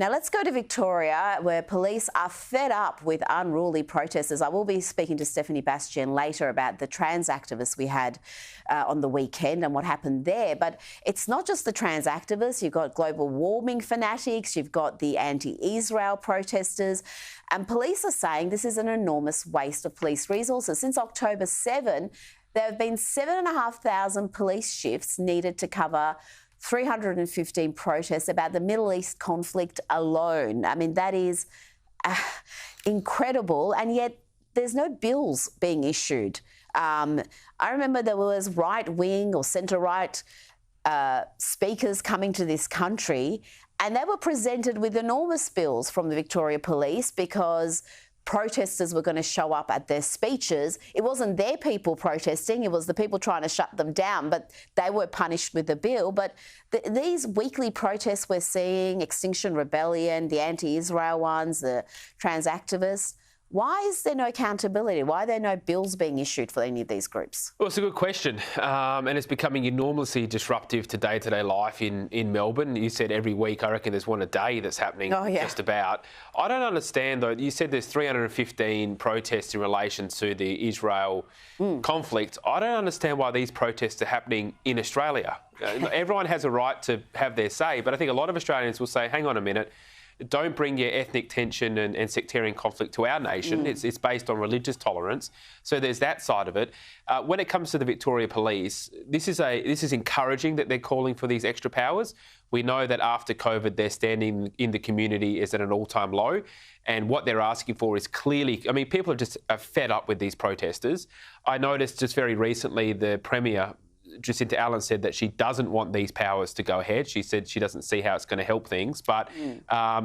Now let's go to Victoria, where police are fed up with unruly protesters. I will be speaking to Stephanie Bastian later about the trans activists we had on the weekend and what happened there. But it's not just the trans activists. You've got global warming fanatics. You've got the anti-Israel protesters. And police are saying this is an enormous waste of police resources. Since October 7, there have been 7,500 police shifts needed to cover 315 protests about the Middle East conflict alone. I mean, that is incredible, and yet there's no bills being issued. I remember there was right-wing or centre-right speakers coming to this country, and they were presented with enormous bills from the Victoria Police because protesters were going to show up at their speeches. It wasn't their people protesting, it was the people trying to shut them down, but they were punished with the bill. But these weekly protests we're seeing, Extinction Rebellion, the anti-Israel ones, the trans activists, why is there no accountability? Why are there no bills being issued for any of these groups? Well, it's a good question, and it's becoming enormously disruptive to day-to-day life in Melbourne. You said every week, I reckon there's one a day that's happening just about. I don't understand, though. You said there's 315 protests in relation to the Israel conflict. I don't understand why these protests are happening in Australia. Everyone has a right to have their say, but I think a lot of Australians will say, hang on a minute, don't bring your ethnic tension and sectarian conflict to our nation. It's based on religious tolerance. So there's that side of it. When it comes to the Victoria Police, this is encouraging that they're calling for these extra powers. We know that after COVID, their standing in the community is at an all-time low. And what they're asking for is clearly, I mean, people are fed up with these protesters. I noticed just very recently the Premier, Jacinta Allen, said that she doesn't want these powers to go ahead. She said she doesn't see how it's going to help things. But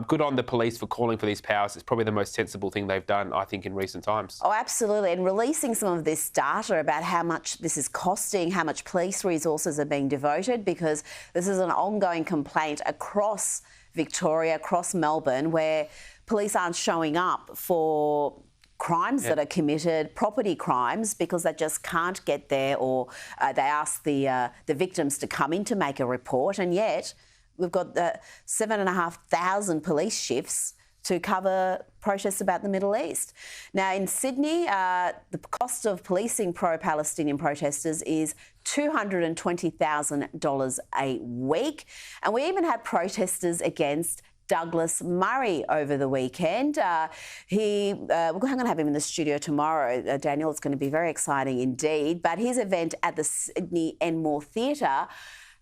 good on the police for calling for these powers. It's probably the most sensible thing they've done, I think, in recent times. Oh, absolutely. And releasing some of this data about how much this is costing, how much police resources are being devoted, because this is an ongoing complaint across Victoria, across Melbourne, where police aren't showing up for crimes that are committed, property crimes, because they just can't get there, or they ask the victims to come in to make a report, and yet we've got 7,500 police shifts to cover protests about the Middle East. Now, in Sydney, the cost of policing pro-Palestinian protesters is $220,000 a week, and we even had protesters against Douglas Murray over the weekend. We're going to have him in the studio tomorrow, Daniel. It's going to be very exciting indeed. But his event at the Sydney Enmore Theatre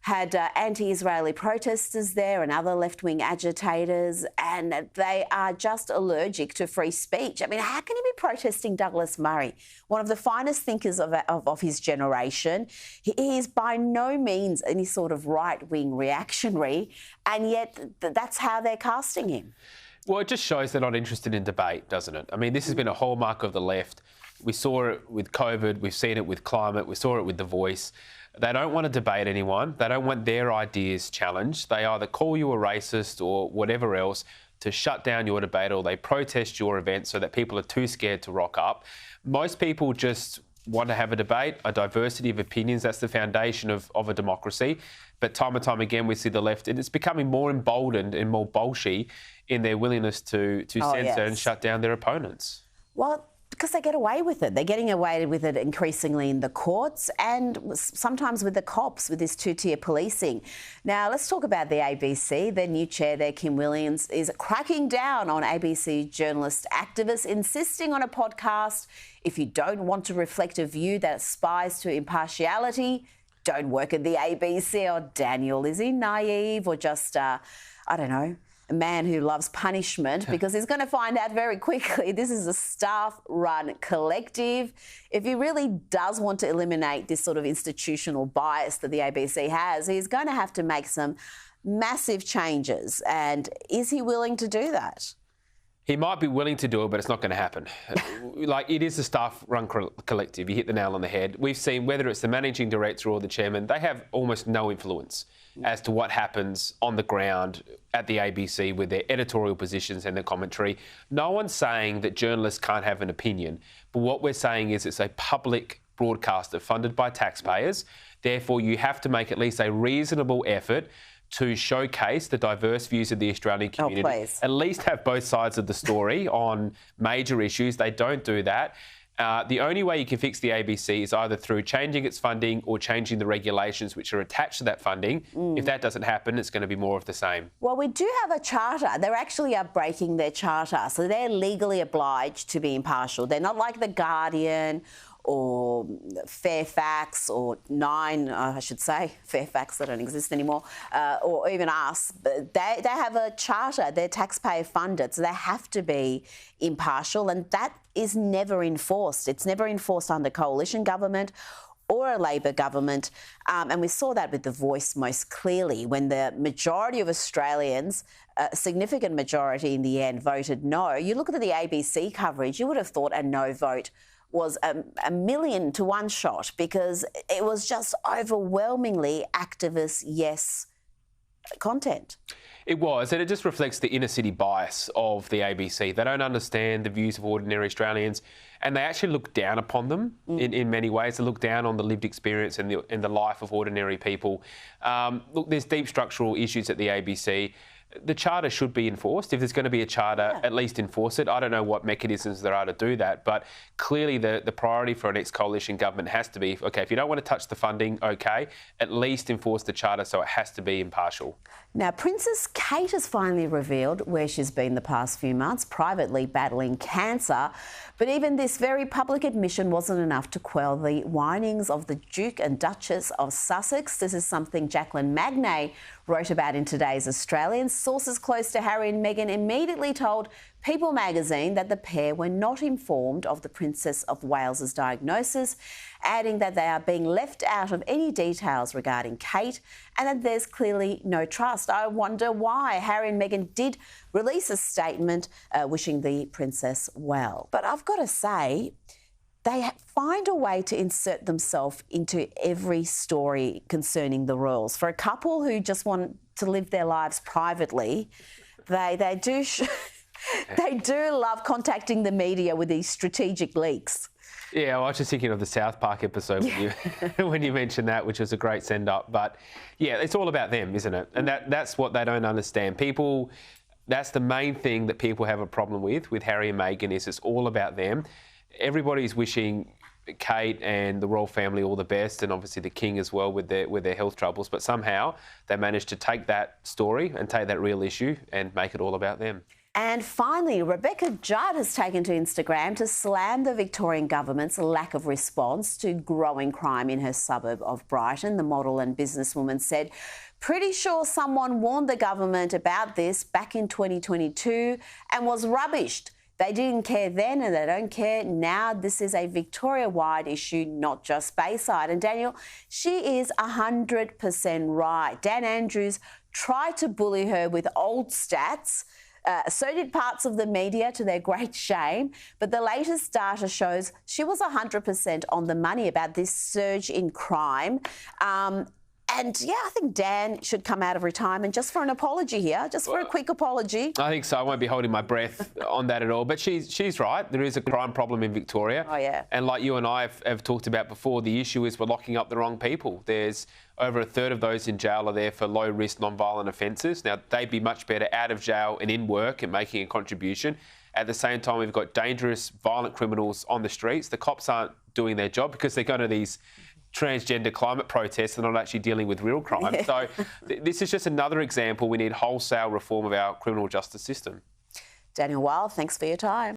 had anti-Israeli protesters there and other left-wing agitators, and they are just allergic to free speech. I mean, how can you be protesting Douglas Murray, one of the finest thinkers of his generation? He is by no means any sort of right-wing reactionary, and yet that's how they're casting him. Well, it just shows they're not interested in debate, doesn't it? I mean, this has been a hallmark of the left. We saw it with COVID, we've seen it with climate, we saw it with The Voice. They don't want to debate anyone. They don't want their ideas challenged. They either call you a racist or whatever else to shut down your debate, or they protest your event so that people are too scared to rock up. Most people just want to have a debate, a diversity of opinions. That's the foundation of a democracy. But time and time again, we see the left, and it's becoming more emboldened and more bolshy in their willingness to censor and shut down their opponents. Well, because they get away with it. They're getting away with it increasingly in the courts and sometimes with the cops, with this two-tier policing. Now, let's talk about the ABC. Their new chair there, Kim Williams, is cracking down on ABC journalist activists, insisting on a podcast. If you don't want to reflect a view that aspires to impartiality, don't work at the ABC. Or Daniel, is he naive or just, I don't know, a man who loves punishment? Because he's going to find out very quickly this is a staff-run collective. If he really does want to eliminate this sort of institutional bias that the ABC has, he's going to have to make some massive changes. And is he willing to do that? He might be willing to do it, but it's not going to happen. Like, it is a staff-run collective. You hit the nail on the head. We've seen, whether it's the managing director or the chairman, they have almost no influence as to what happens on the ground at the ABC with their editorial positions and their commentary. No one's saying that journalists can't have an opinion, but what we're saying is it's a public broadcaster funded by taxpayers. Therefore, you have to make at least a reasonable effort to showcase the diverse views of the Australian community. Please. At least have both sides of the story on major issues. They don't do that. The only way you can fix the ABC is either through changing its funding or changing the regulations which are attached to that funding. If that doesn't happen, it's going to be more of the same. Well, we do have a charter. They're actually breaking their charter, so they're legally obliged to be impartial. They're not like The Guardian or Fairfax or Nine, I should say, Fairfax, they don't exist anymore, or even Us. But they have a charter, they're taxpayer funded, so they have to be impartial, and that is never enforced. It's never enforced under coalition government or a Labor government, and we saw that with The Voice most clearly when the majority of Australians, a significant majority in the end, voted no. You look at the ABC coverage, you would have thought a no vote was a 1,000,000 to 1 shot, because it was just overwhelmingly activist yes content. It was, and it just reflects the inner city bias of the ABC. They don't understand the views of ordinary Australians, and they actually look down upon them in many ways. They look down on the lived experience and the life of ordinary people. Look, there's deep structural issues at the ABC. The charter should be enforced. If there's going to be a charter, at least enforce it. I don't know what mechanisms there are to do that, but clearly the priority for an ex-coalition government has to be, OK, if you don't want to touch the funding, OK, at least enforce the charter so it has to be impartial. Now, Princess Kate has finally revealed where she's been the past few months, privately battling cancer. But even this very public admission wasn't enough to quell the whinings of the Duke and Duchess of Sussex. This is something Jacqueline Magnay wrote about in today's Australian. Sources close to Harry and Meghan immediately told People magazine that the pair were not informed of the Princess of Wales's diagnosis, adding that they are being left out of any details regarding Kate and that there's clearly no trust. I wonder why. Harry and Meghan did release a statement wishing the princess well. But I've got to say, they find a way to insert themselves into every story concerning the royals. For a couple who just want to live their lives privately, they do they do love contacting the media with these strategic leaks. Yeah, well, I was just thinking of the South Park episode when you mentioned that, which was a great send-up. But, yeah, it's all about them, isn't it? And that's what they don't understand. People, that's the main thing that people have a problem with Harry and Meghan, is it's all about them. Everybody's wishing Kate and the royal family all the best, and obviously the king as well with their health troubles. But somehow they managed to take that story and take that real issue and make it all about them. And finally, Rebecca Judd has taken to Instagram to slam the Victorian government's lack of response to growing crime in her suburb of Brighton. The model and businesswoman said, "Pretty sure someone warned the government about this back in 2022 and was rubbished. They didn't care then and they don't care now. This is a Victoria-wide issue, not just Bayside." And Daniel, she is 100% right. Dan Andrews tried to bully her with old stats. So did parts of the media, to their great shame. But the latest data shows she was 100% on the money about this surge in crime. And, yeah, I think Dan should come out of retirement just for an apology here, just for a quick apology. I think so. I won't be holding my breath on that at all. But she's right. There is a crime problem in Victoria. Oh, yeah. And like you and I have talked about before, the issue is we're locking up the wrong people. There's over a third of those in jail are there for low-risk, non-violent offences. Now, they'd be much better out of jail and in work and making a contribution. At the same time, we've got dangerous, violent criminals on the streets. The cops aren't doing their job because they're going to these transgender climate protests and not actually dealing with real crime. Yeah. So this is just another example. We need wholesale reform of our criminal justice system. Daniel Wild, thanks for your time.